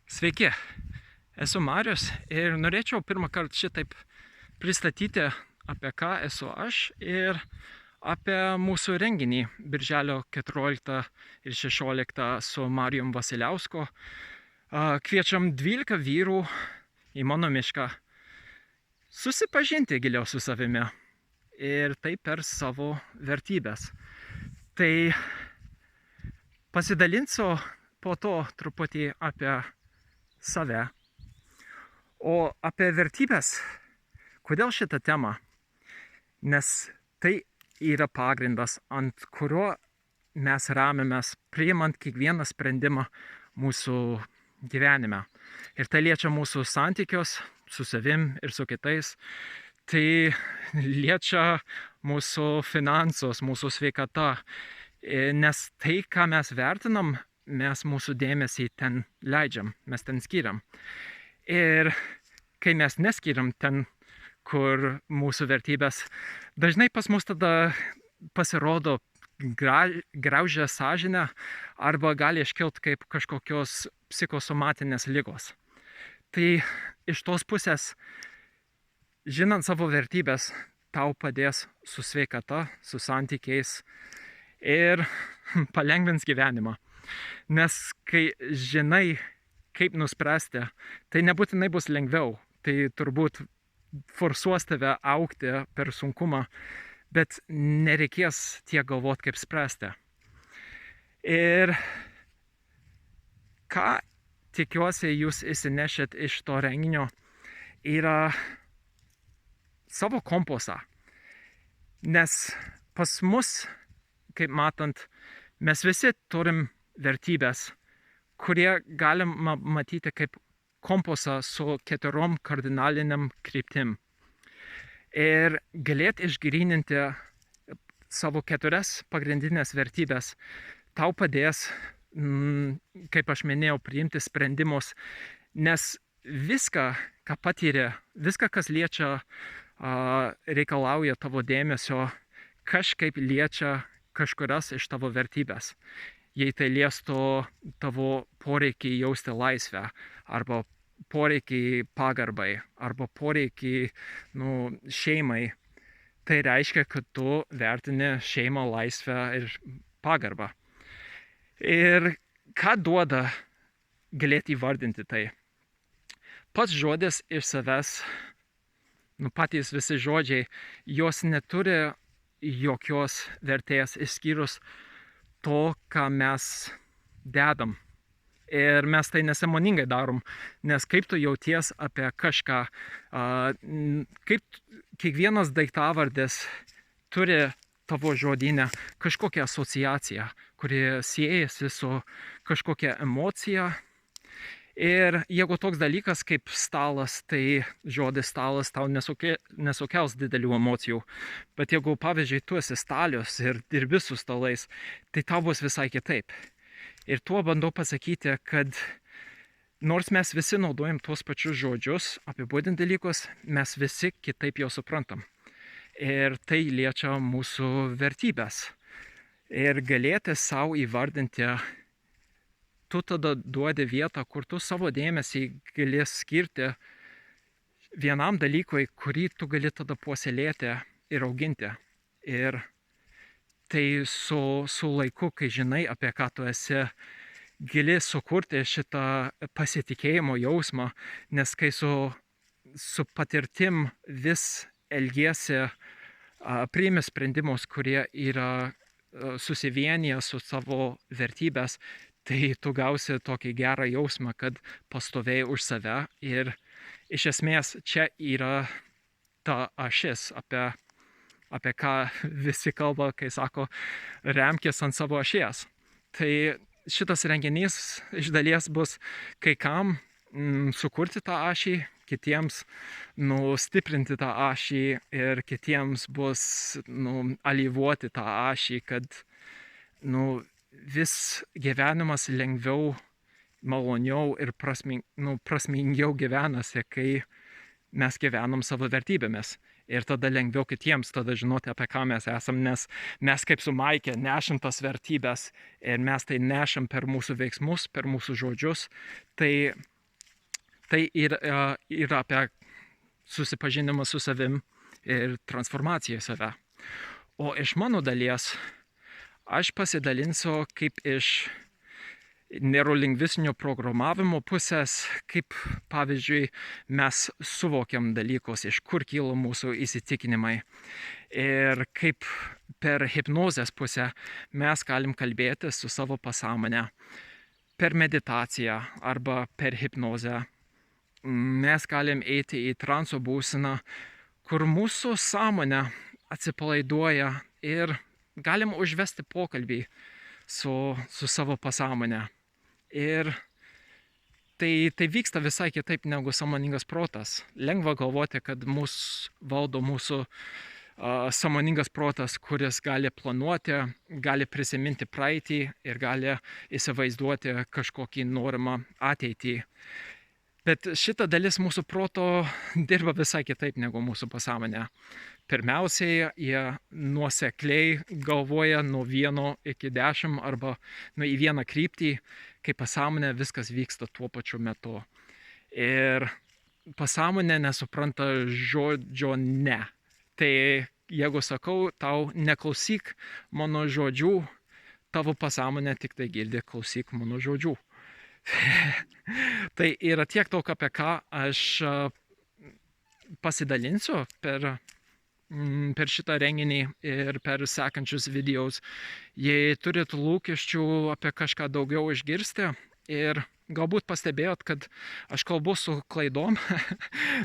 Sveiki, esu Marius ir norėčiau pirmą kartą šitaip pristatyti, apie ką esu aš ir apie mūsų renginį Birželio 14 ir 16 su Marijum Vasiliausku. Kviečiam 12 vyrų į mano mišką susipažinti giliau su savimi ir tai per savo vertybės. Tai pasidalinsiu po to truputį apie save. O apie vertybės, kodėl šitą temą? Nes tai yra pagrindas, ant kurio mes remiamės priimant kiekvieną sprendimą mūsų gyvenime. Ir tai liečia mūsų santykius su savim ir su kitais. Tai liečia mūsų finansus, mūsų sveikatą. Nes tai, ką mes vertinam, mes mūsų dėmesį ten leidžiam, mes ten skiriam. Ir kai mes neskiriam ten, kur mūsų vertybės, dažnai pas mus tada pasirodo graužia sąžinę arba gali iškilt kaip kažkokios psichosomatinės ligos. Tai iš tos pusės, žinant savo vertybės, tau padės su sveikata, su santykiais ir palengvins gyvenimą. Nes kai žinai, kaip nuspręsti, tai nebūtinai bus lengviau. Tai turbūt forsuos tave augti per sunkumą, bet nereikės tiek galvoti, kaip spręsti. Ir ką tikiuosi jūs įsinešėt iš to renginio, yra savo kompasą. Nes pas mus, kaip matant, mes visi turim vertybės, kurie galima matyti kaip kompasą su 4 kardinaliniam kryptim. Ir galėti išgryninti savo 4 pagrindinės vertybės tau padės, kaip aš minėjau, priimti sprendimus, nes viską, ką patyrė, viską, kas liečia, reikalauja tavo dėmesio, kažkaip liečia kažkurias iš tavo vertybės. Jei tai liestų tavo poreikį jausti laisvę, arba poreikį pagarbai, arba poreikį šeimai, tai reiškia, kad tu vertini šeimą, laisvę ir pagarbą. Ir ką duoda galėti įvardinti tai? Pats žodis iš savęs, patys visi žodžiai, jos neturi jokios vertės išskyrus to, ką mes dedam. Ir mes tai nesąmoningai darom, nes kaip tu jauties apie kažką, kaip kiekvienas daiktavardis turi tavo žodyne kažkokią asociaciją, kuri siejasi su kažkokia emocija. Ir jeigu toks dalykas kaip stalas, tai žodis stalas tau nesukels didelių emocijų. Bet jeigu, pavyzdžiui, tu esi stalius ir dirbi su stalais, tai tau bus visai kitaip. Ir tuo bandau pasakyti, kad nors mes visi naudojam tuos pačius žodžius, apibūdinti dalykus, mes visi kitaip jau suprantam. Ir tai liečia mūsų vertybės. Ir galėti savo įvardinti, tu tada duodi vietą, kur tu savo dėmesį gali skirti vienam dalykui, kurį tu gali tada puoselėti ir auginti. Ir tai su laiku, kai žinai, apie ką tu esi, gali sukurti šitą pasitikėjimo jausmą, nes kai su patirtim vis elgiesi, priimi sprendimus, kurie yra susivienyje su savo vertybės, tai tu gausi tokį gerą jausmą, kad pastovėjai už save. Ir iš esmės čia yra ta ašis, apie ką visi kalba, kai sako, remkis ant savo ašies. Tai šitas renginys iš dalies bus kai kam sukurti tą ašį, kitiems stiprinti tą ašį ir kitiems bus alyvuoti tą ašį, kad vis gyvenimas lengviau, maloniau ir prasmingiau gyvenasi, kai mes gyvenam savo vertybėmis. Ir tada lengviau kitiems tada žinoti, apie ką mes esam, nes mes kaip su Maike nešam tas vertybės ir mes tai nešam per mūsų veiksmus, per mūsų žodžius. Tai Tai yra apie susipažinimą su savim ir transformaciją į save. O iš mano dalies aš pasidalinsiu kaip iš neurolingvistinio programavimo pusės, kaip pavyzdžiui mes suvokiam dalykus, iš kur kyla mūsų įsitikinimai ir kaip per hipnozės pusę mes galim kalbėti su savo pasąmonė. Per meditaciją arba per hipnozę mes galim eiti į transo būseną, kur mūsų sąmonė atsipalaiduoja ir galim užvesti pokalbį su savo pasąmonė. Ir tai vyksta visai kitaip negu sąmoningas protas. Lengva galvoti, kad mus valdo mūsų sąmoningas protas, kuris gali planuoti, gali prisiminti praeitį ir gali įsivaizduoti kažkokį norimą ateitį. Bet šita dalis mūsų proto dirba visai kitaip negu mūsų pasąmonė. Pirmiausiai, jie nuosekliai galvoja nuo 1 iki 10 arba į vieną kryptį, kai pasąmonė viskas vyksta tuo pačiu metu. Ir pasąmonė nesupranta žodžio ne. Tai jeigu sakau, tau neklausyk mano žodžių, tavo pasąmonė tik tai girdi klausyk mano žodžių. Tai yra tiek daug, apie ką aš pasidalinsiu per šitą renginį ir per sekančius videos. Jei turit lūkesčių apie kažką daugiau išgirsti ir galbūt pastebėjot, kad aš kalbu su klaidom,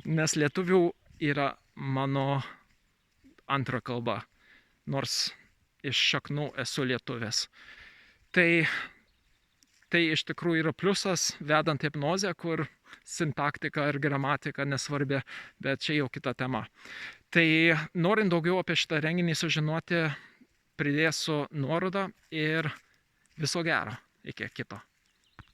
nes lietuvių yra mano antra kalba, nors iš šaknų esu lietuvis. Tai iš tikrųjų yra pliusas vedant hipnozę, kur sintaktika ir gramatika nesvarbi, bet čia jau kita tema. Tai norint daugiau apie šitą renginį sužinoti, pridėsiu nuorodą ir viso gero. Iki kito.